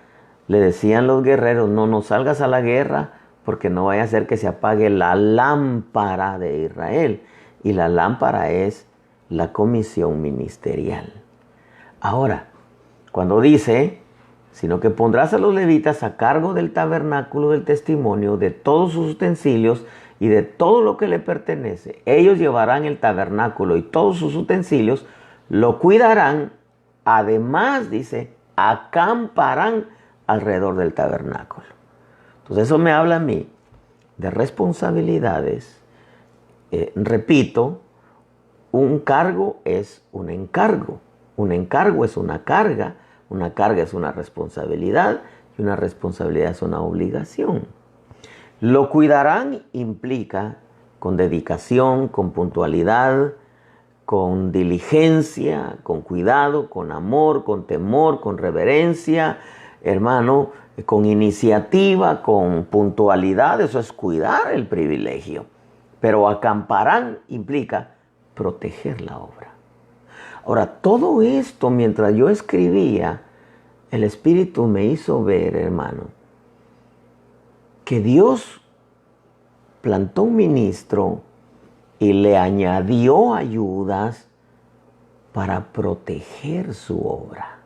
Speaker 1: le decían los guerreros, no salgas a la guerra, porque no vaya a ser que se apague la lámpara de Israel. Y la lámpara es la comisión ministerial. Ahora, cuando dice, sino que pondrás a los levitas a cargo del tabernáculo del testimonio, de todos sus utensilios y de todo lo que le pertenece. Ellos llevarán el tabernáculo y todos sus utensilios, lo cuidarán. Además, dice, acamparán alrededor del tabernáculo. Entonces eso me habla a mí de responsabilidades. Repito, un cargo es un encargo. Un encargo es una carga es una responsabilidad y una responsabilidad es una obligación. Lo cuidarán implica con dedicación, con puntualidad, con diligencia, con cuidado, con amor, con temor, con reverencia, hermano, con iniciativa, con puntualidad. Eso es cuidar el privilegio. Pero acamparán implica proteger la obra. Ahora, todo esto, mientras yo escribía, el Espíritu me hizo ver, hermano, que Dios plantó un ministro y le añadió ayudas para proteger su obra,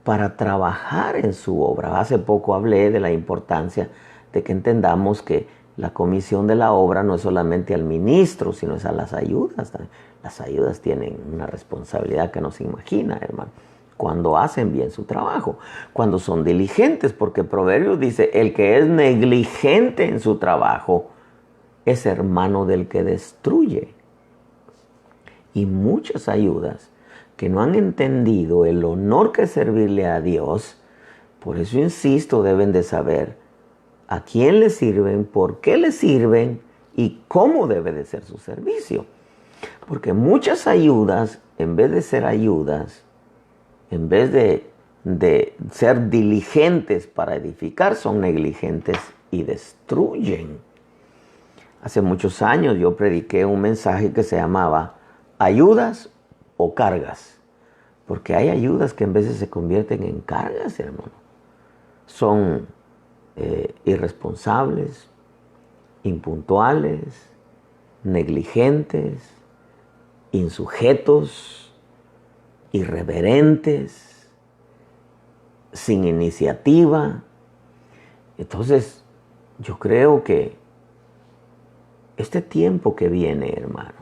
Speaker 1: para trabajar en su obra. Hace poco hablé de la importancia de que entendamos que la comisión de la obra no es solamente al ministro, sino es a las ayudas. Las ayudas tienen una responsabilidad que no se imagina, hermano. Cuando hacen bien su trabajo, cuando son diligentes, porque Proverbios dice, el que es negligente en su trabajo es hermano del que destruye. Y muchas ayudas que no han entendido el honor que es servirle a Dios, por eso insisto, deben de saber a quién le sirven, por qué le sirven y cómo debe de ser su servicio. Porque muchas ayudas, en vez de ser ayudas, en vez de ser diligentes para edificar, son negligentes y destruyen. Hace muchos años yo prediqué un mensaje que se llamaba ayudas o cargas. Porque hay ayudas que en veces se convierten en cargas, hermano. Son irresponsables, impuntuales, negligentes, insujetos, irreverentes, sin iniciativa. Entonces, yo creo que este tiempo que viene, hermano,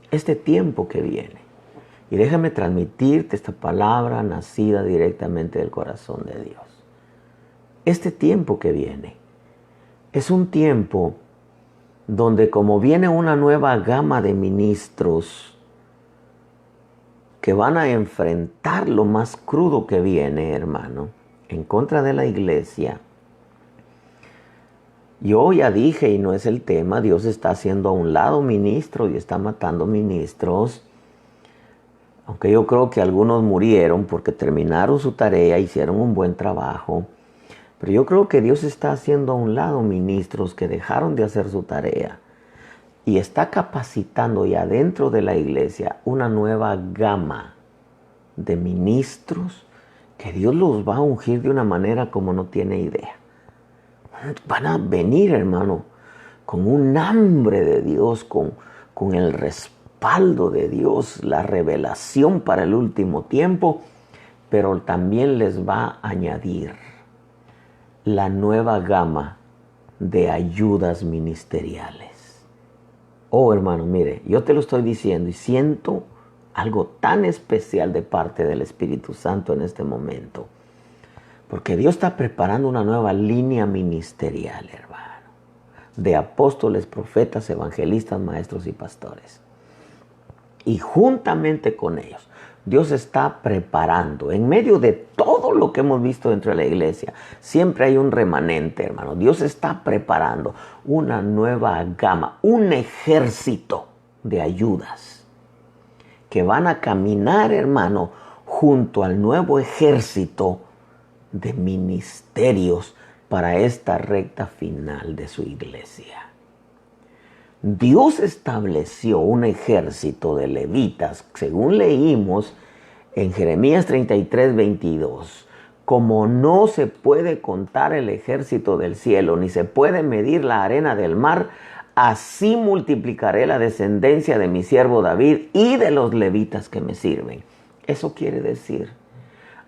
Speaker 1: este tiempo que viene, y déjame transmitirte esta palabra nacida directamente del corazón de Dios. este tiempo que viene es un tiempo donde, como viene una nueva gama de ministros que van a enfrentar lo más crudo que viene, hermano, en contra de la iglesia. Yo ya dije, y no es el tema, Dios está haciendo a un lado ministros y está matando ministros. Aunque yo creo que algunos murieron porque terminaron su tarea, hicieron un buen trabajo. Pero yo creo que Dios está haciendo a un lado ministros que dejaron de hacer su tarea. Y está capacitando ya dentro de la iglesia una nueva gama de ministros que Dios los va a ungir de una manera como no tiene idea. Van a venir, hermano, con un hambre de Dios, con el respaldo de Dios, la revelación para el último tiempo, pero también les va a añadir la nueva gama de ayudas ministeriales. Oh, hermano, mire, yo te lo estoy diciendo y siento algo tan especial de parte del Espíritu Santo en este momento. Porque Dios está preparando una nueva línea ministerial, hermano, de apóstoles, profetas, evangelistas, maestros y pastores. Y juntamente con ellos, Dios está preparando, en medio de todo lo que hemos visto dentro de la iglesia, siempre hay un remanente, hermano. Dios está preparando una nueva gama, un ejército de ayudas que van a caminar, hermano, junto al nuevo ejército de ministerios para esta recta final de su iglesia. Dios estableció un ejército de levitas, según leímos en Jeremías 33:22. Como no se puede contar el ejército del cielo, ni se puede medir la arena del mar, así multiplicaré la descendencia de mi siervo David y de los levitas que me sirven. Eso quiere decir,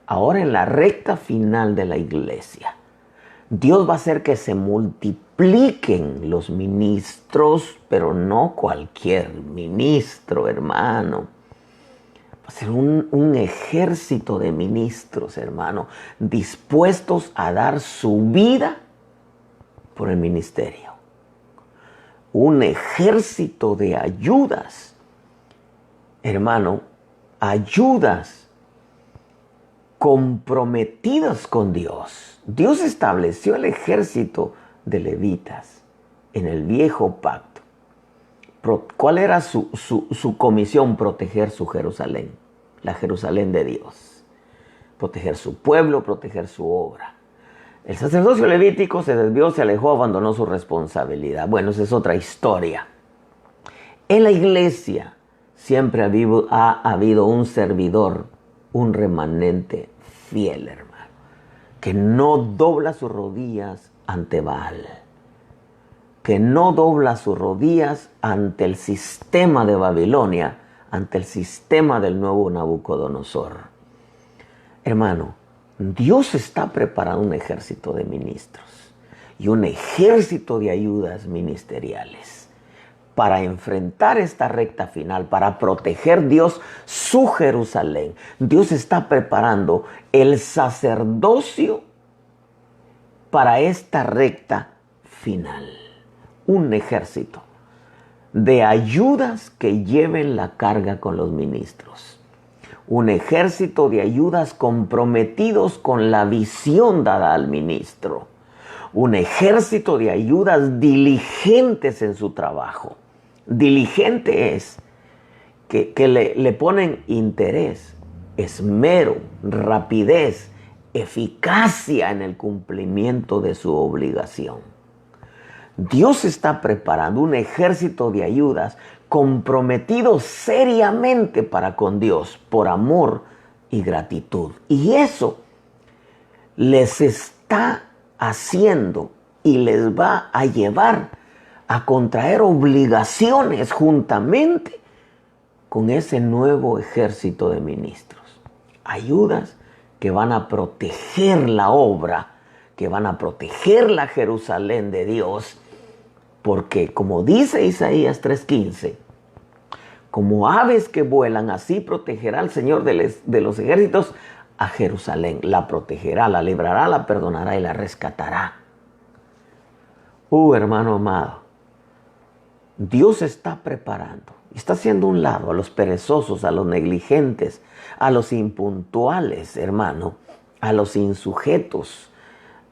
Speaker 1: ahora en la recta final de la iglesia, Dios va a hacer que se multipliquen los ministros, pero no cualquier ministro, hermano. Va a ser un ejército de ministros, hermano, dispuestos a dar su vida por el ministerio. Un ejército de ayudas, hermano, ayudas comprometidas con Dios. Dios estableció el ejército de levitas en el viejo pacto. ¿Cuál era su comisión? Proteger su Jerusalén, la Jerusalén de Dios. Proteger su pueblo, proteger su obra. El sacerdocio levítico se desvió, se alejó, abandonó su responsabilidad. Bueno, esa es otra historia. En la iglesia siempre ha habido un servidor, un remanente fiel, hermano, que no dobla sus rodillas ante Baal, que no dobla sus rodillas ante el sistema de Babilonia, ante el sistema del nuevo Nabucodonosor. Hermano, Dios está preparando un ejército de ministros y un ejército de ayudas ministeriales para enfrentar esta recta final, para proteger Dios su Jerusalén. Dios está preparando el sacerdocio para esta recta final. Un ejército de ayudas que lleven la carga con los ministros. Un ejército de ayudas comprometidos con la visión dada al ministro. Un ejército de ayudas diligentes en su trabajo. Diligente es que le ponen interés, esmero, rapidez, eficacia en el cumplimiento de su obligación. Dios está preparando un ejército de ayudas comprometidos seriamente para con Dios por amor y gratitud. Y eso les está haciendo y les va a llevar a contraer obligaciones juntamente con ese nuevo ejército de ministros. Ayudas que van a proteger la obra, que van a proteger la Jerusalén de Dios, porque como dice Isaías 3:15, como aves que vuelan, así protegerá el Señor de los ejércitos a Jerusalén. La protegerá, la librará, la perdonará y la rescatará. Hermano amado, Dios está preparando. Está haciendo un lado a los perezosos, a los negligentes, a los impuntuales, hermano, a los insujetos,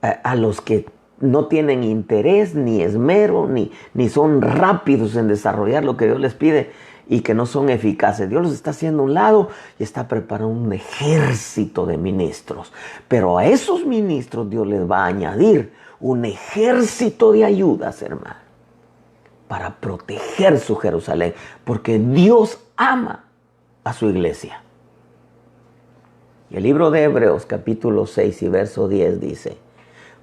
Speaker 1: a los que no tienen interés, ni esmero, ni son rápidos en desarrollar lo que Dios les pide y que no son eficaces. Dios los está haciendo a un lado y está preparando un ejército de ministros. Pero a esos ministros Dios les va a añadir un ejército de ayudas, hermano, para proteger su Jerusalén, porque Dios ama a su iglesia. Y el libro de Hebreos capítulo 6 y verso 10 dice: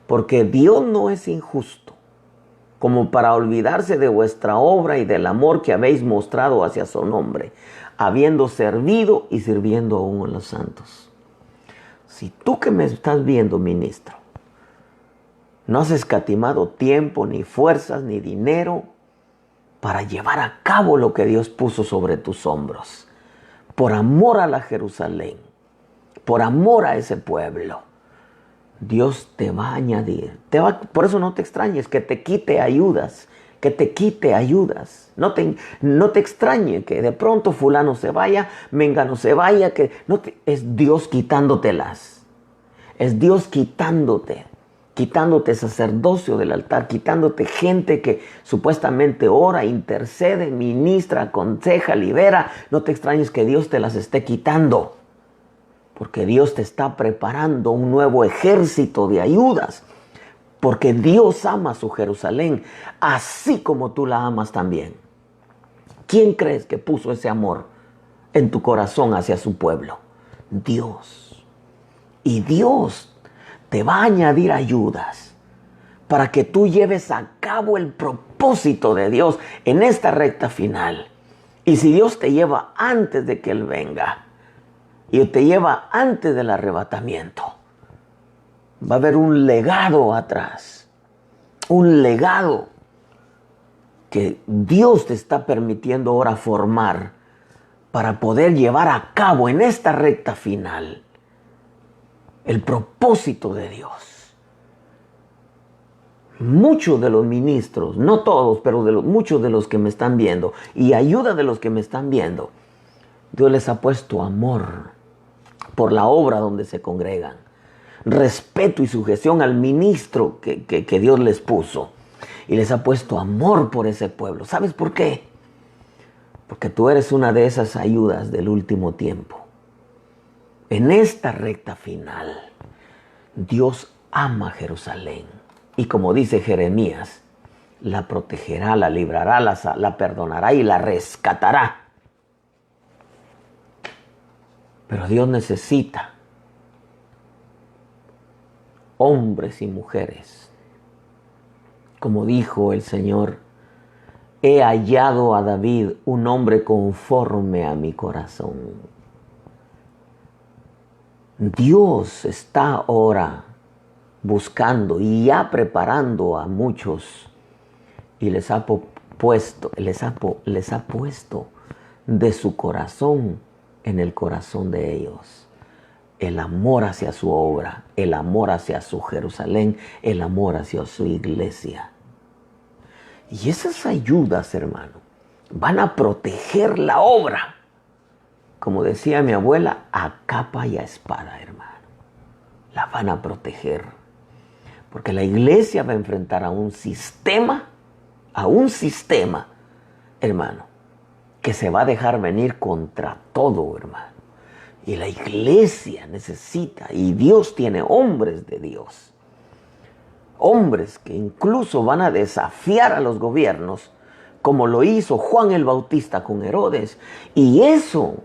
Speaker 1: porque Dios no es injusto, como para olvidarse de vuestra obra y del amor que habéis mostrado hacia su nombre, habiendo servido y sirviendo aún a los santos. Si tú que me estás viendo, ministro, no has escatimado tiempo, ni fuerzas, ni dinero para llevar a cabo lo que Dios puso sobre tus hombros, por amor a la Jerusalén, por amor a ese pueblo, Dios te va a añadir. Por eso no te extrañes que te quite ayudas, que te quite ayudas. No te extrañe que de pronto fulano se vaya, mengano se vaya, es Dios quitándotelas. Es Dios quitándote sacerdocio del altar, quitándote gente que supuestamente ora, intercede, ministra, aconseja, libera. No te extrañes que Dios te las esté quitando, porque Dios te está preparando un nuevo ejército de ayudas, porque Dios ama su Jerusalén, así como tú la amas también. ¿Quién crees que puso ese amor en tu corazón hacia su pueblo? Dios. Y Dios te va a añadir ayudas para que tú lleves a cabo el propósito de Dios en esta recta final. Y si Dios te lleva antes de que Él venga, y te lleva antes del arrebatamiento, va a haber un legado atrás. Un legado que Dios te está permitiendo ahora formar para poder llevar a cabo en esta recta final el propósito de Dios. Muchos de los ministros, no todos, pero muchos de los que me están viendo y ayuda de los que me están viendo, Dios les ha puesto amor por la obra donde se congregan, respeto y sujeción al ministro que Dios les puso, y les ha puesto amor por ese pueblo. ¿Sabes por qué? Porque tú eres una de esas ayudas del último tiempo. En esta recta final, Dios ama Jerusalén, y como dice Jeremías, la protegerá, la librará, la perdonará y la rescatará. Pero Dios necesita hombres y mujeres. Como dijo el Señor: he hallado a David un hombre conforme a mi corazón. Dios está ahora buscando y ya preparando a muchos, y les ha puesto de su corazón en el corazón de ellos el amor hacia su obra, el amor hacia su Jerusalén, el amor hacia su iglesia. Y esas ayudas, hermano, van a proteger la obra, como decía mi abuela, a capa y a espada, hermano. La van a proteger, porque la iglesia va a enfrentar a un sistema, hermano, que se va a dejar venir contra todo, hermano. Y la iglesia necesita, y Dios tiene hombres de Dios, hombres que incluso van a desafiar a los gobiernos, como lo hizo Juan el Bautista con Herodes, y eso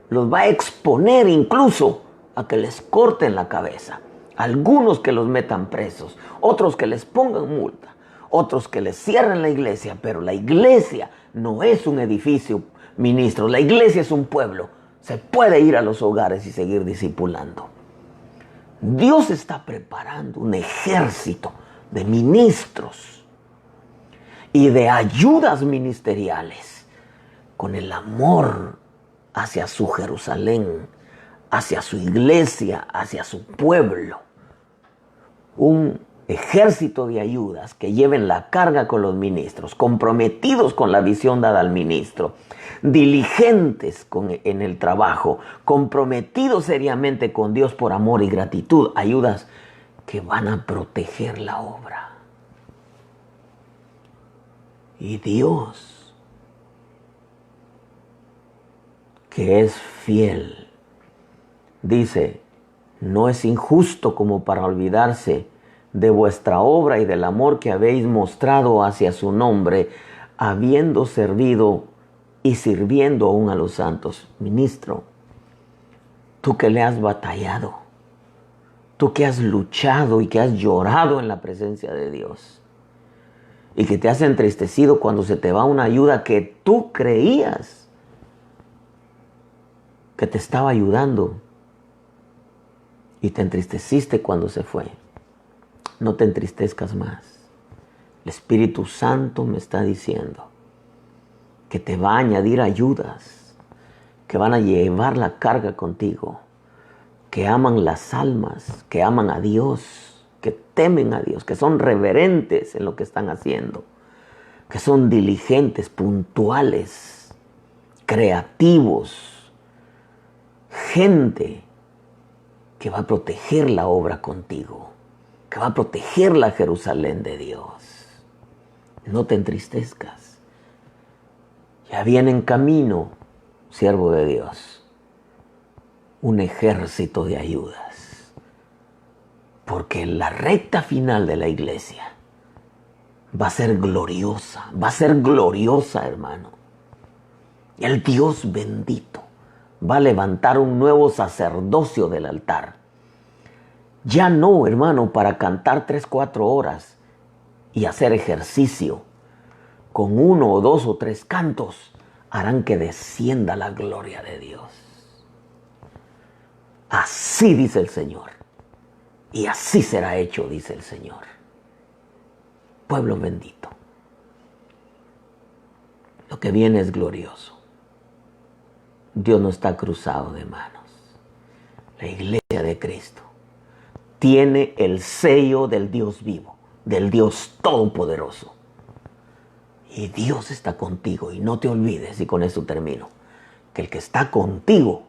Speaker 1: los va a exponer incluso a que les corten la cabeza, algunos que los metan presos, otros que les pongan multa, otros que les cierren la iglesia. Pero la iglesia no es un edificio, ministros, la iglesia es un pueblo. Se puede ir a los hogares y seguir discipulando. Dios está preparando un ejército de ministros y de ayudas ministeriales con el amor hacia su Jerusalén, hacia su iglesia, hacia su pueblo. Un ejército de ayudas que lleven la carga con los ministros, comprometidos con la visión dada al ministro, diligentes en el trabajo, comprometidos seriamente con Dios por amor y gratitud, ayudas que van a proteger la obra. Y Dios, que es fiel, dice, no es injusto como para olvidarse de vuestra obra y del amor que habéis mostrado hacia su nombre, habiendo servido y sirviendo aún a los santos. Ministro, tú que le has batallado, tú que has luchado y que has llorado en la presencia de Dios, y que te has entristecido cuando se te va una ayuda que tú creías que te estaba ayudando, y te entristeciste cuando se fue. No te entristezcas más. El Espíritu Santo me está diciendo que te va a añadir ayudas, que van a llevar la carga contigo, que aman las almas, que aman a Dios, que temen a Dios, que son reverentes en lo que están haciendo, que son diligentes, puntuales, creativos, gente que va a proteger la obra contigo, que va a proteger la Jerusalén de Dios. No te entristezcas. Ya viene en camino, siervo de Dios, un ejército de ayudas. Porque la recta final de la iglesia va a ser gloriosa, hermano. Y el Dios bendito va a levantar un nuevo sacerdocio del altar. Ya no, hermano, para cantar 3, 4 horas y hacer ejercicio. Con 1 o 2 o 3 cantos harán que descienda la gloria de Dios. Así dice el Señor. Y así será hecho, dice el Señor. Pueblo bendito. Lo que viene es glorioso. Dios no está cruzado de manos. La iglesia de Cristo tiene el sello del Dios vivo, del Dios todopoderoso. Y Dios está contigo. Y no te olvides, y con esto termino, que el que está contigo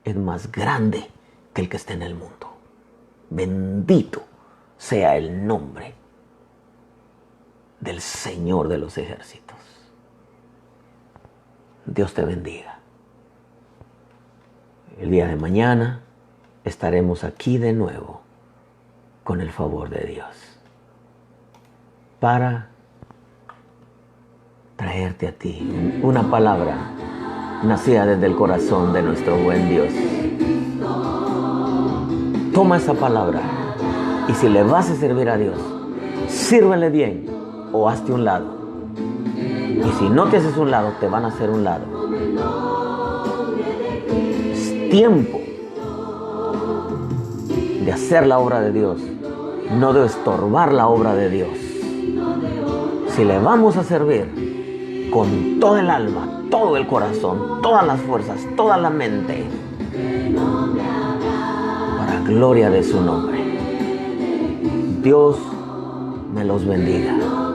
Speaker 1: es más grande que el que está en el mundo. Bendito sea el nombre del Señor de los ejércitos. Dios te bendiga. El día de mañana estaremos aquí de nuevo con el favor de Dios para traerte a ti una palabra nacida desde el corazón de nuestro buen Dios. Toma esa palabra y si le vas a servir a Dios, sírvele bien o hazte un lado. Y si no te haces un lado, te van a hacer un lado. Es tiempo de hacer la obra de Dios, no de estorbar la obra de Dios. Si le vamos a servir con todo el alma, todo el corazón, todas las fuerzas, toda la mente, para gloria de su nombre. Dios me los bendiga.